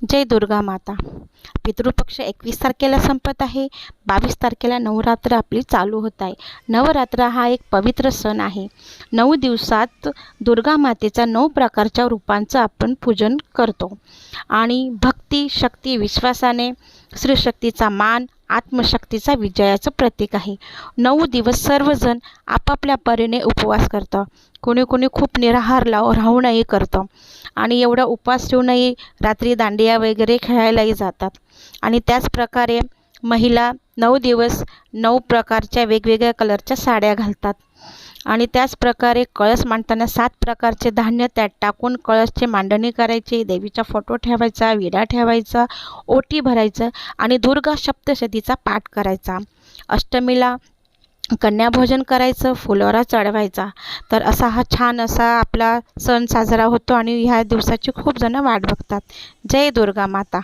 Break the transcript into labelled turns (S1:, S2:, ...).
S1: जय दुर्गा माता. पितृपक्ष 21 तारखेला संपत आहे. 22 तारखेला नवरात्र आपली चालू होत आहे. नवरात्र हा एक पवित्र सण आहे. 9 दिवसात दुर्गा मातेचा 9 प्रकारच्या रूपांचं आपण पूजन करतो आणि भक्ती, शक्ती, विश्वासाने स्त्रीशक्तीचा मान, आत्मशक्तीचा विजयाचं प्रतीक आहे. 9 दिवस सर्वजण आपापल्या परीने उपवास करतात. कोणी कोणी खूप निराहार राहूनही करतं आणि एवढा उपवास ठेवूनही रात्री दांडिया वगैरे खेळायलाही जातात. आणि त्याचप्रकारे महिला 9 दिवस 9 प्रकारच्या वेगवेगळ्या कलरच्या साड्या घालतात. आणि त्याचप्रकारे कळस मांडताना 7 प्रकारचे धान्य त्यात टाकून कळसची मांडणी करायची, देवीचा फोटो ठेवायचा, विडा ठेवायचा, ओटी भरायचं आणि दुर्गा सप्तशतीचा पाठ करायचा. अष्टमीला कन्याभोजन करायचं, फुलोरा चढवायचा. तर असा हा छान असा आपला सण साजरा होतो आणि ह्या दिवसाची खूप जण वाट बघतात. जय दुर्गा माता.